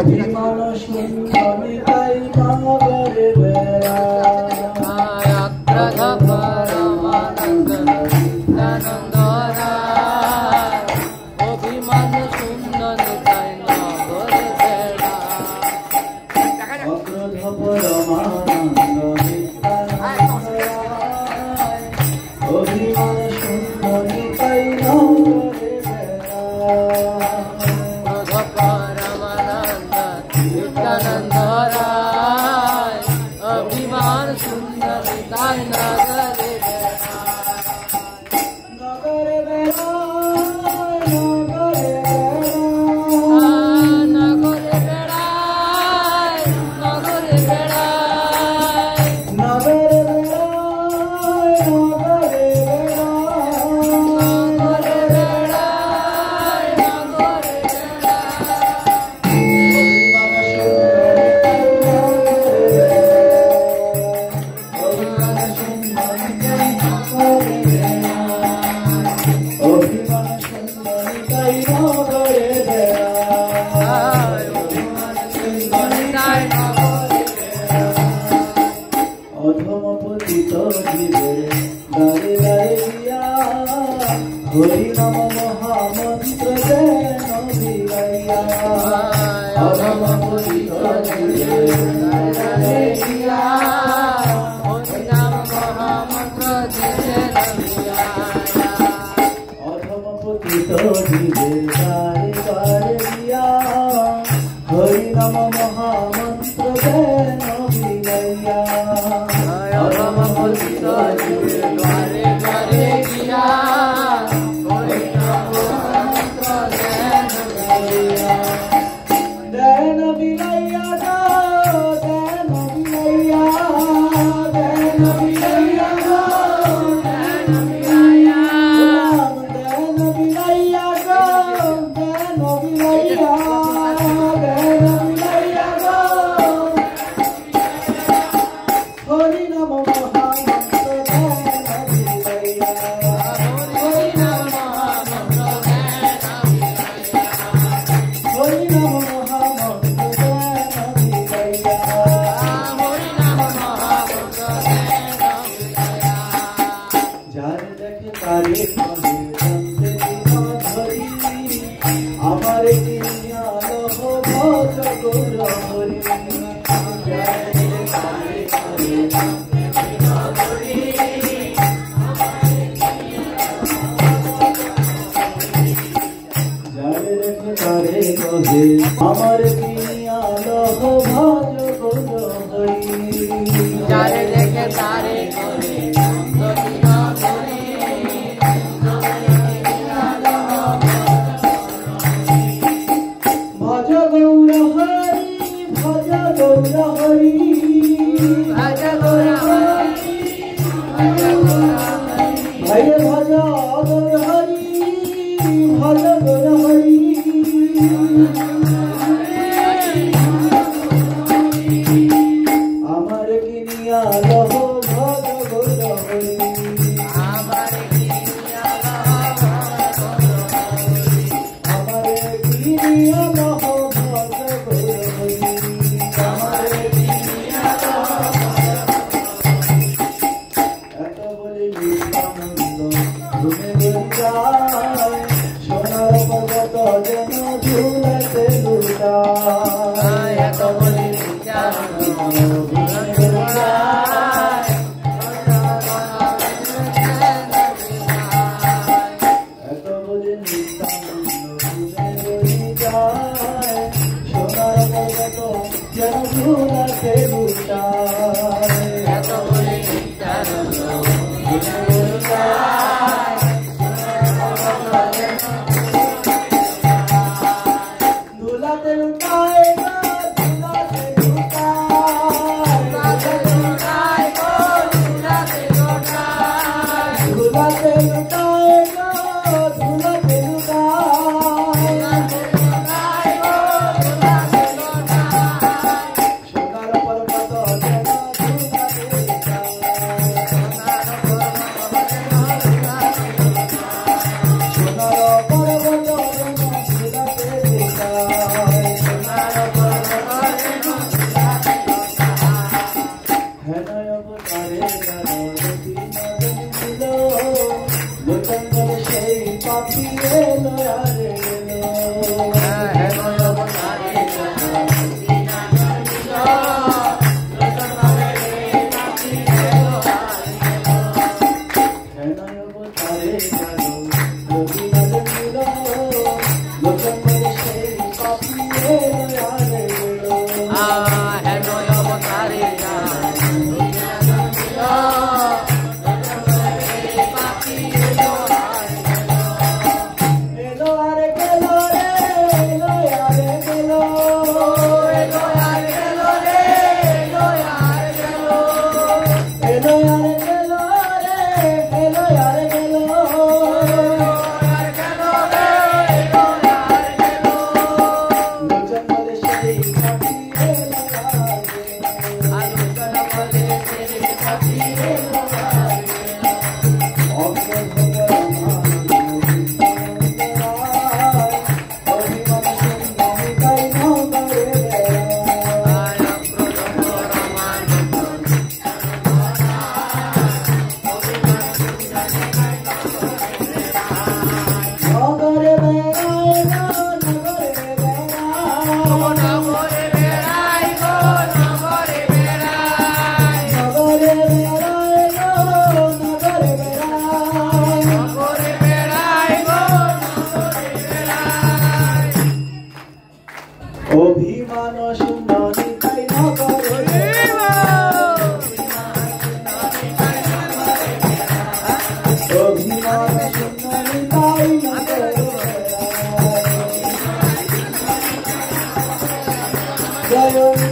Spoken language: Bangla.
অভিমান সুন্দরী তাই নগরে বেড়ায় অভিমান সুন্দরী তাই নগরে বেড়ায় অক্রোধ পরমানন্দ অভিমান সুন্দরী তাই নগরে নিত্যানন্দ রায় অভিমান সুন্দরী তাই নগরে নগরে বেড়ায় নগরে বেড়ায় নগরে বেড়ায় নগরে অধম পতিত জীবে দাঁড়ে দাঁড়ে গিয়া হরি নাম মহামন্ত্র যেন বিগাইয়া অধম পতিত জীবে দাঁড়ে দাঁড়ে গিয়া হরি নাম মহামন্ত্র যেন বিগাইয়া অধম পতিত জীবে দাঁড়ে দাঁড়ে গিয়া হরি নাম মহামন্ত্র যেন বিগাইয়া অধম পতিত জীবে ঘরে ঘরে গিয়া হরি নাম মহামন্ত্র যেন বিগাইয়া দেন বিলাইয়া গো দেন বিলাইয়া দেন বিলাইয়া গো দেন বিলাইয়া দেন বিলাইয়া গো দেন বিলাইয়া দেন বিলাইয়া গো হরি নাম মহামন্ত্র দেন বিলাইয়া হরি নাম মহামন্ত্র যেন বিগাইয়া হরি নাম মহামন্ত্র দেন বিলাইয়া হরি নাম মহামন্ত্র যেন বিগাইয়া যার দেখে তারে কহে জানতে জীবন ধরি আমার কিনিয়া লহ ভজ গৌর হরি যার দেখে তারে কহে জানতে জীবন ধরি যার দেখে তারে কহে আমার কিনিয়া লহ ভজ গৌর হরি যারে দেখে তারে করে দক্ষিণা করে ভজ গৌর হরি ভজ গৌর হরি ভজ গৌর হরি ভজ গৌর হরি ভাইরে ভজ গৌর হরি ভজ গৌর হরি আমার কিনিয়া লহ ভজ গৌর হরি আমার কিনিয়া লহ আমার কিনিয়া লহ ভজ গৌর হরি আমার কিনিয়া লহ এত বলে নিত্যানন্দ ঘুমে যায় সোনার পর্বত যেন ঝুলাতে পাখি এলো আর এলো হেলো অবতারে অভিমান সুন্দরী তাই নগরে অভিমান সুন্দরী তাই নগরে জয়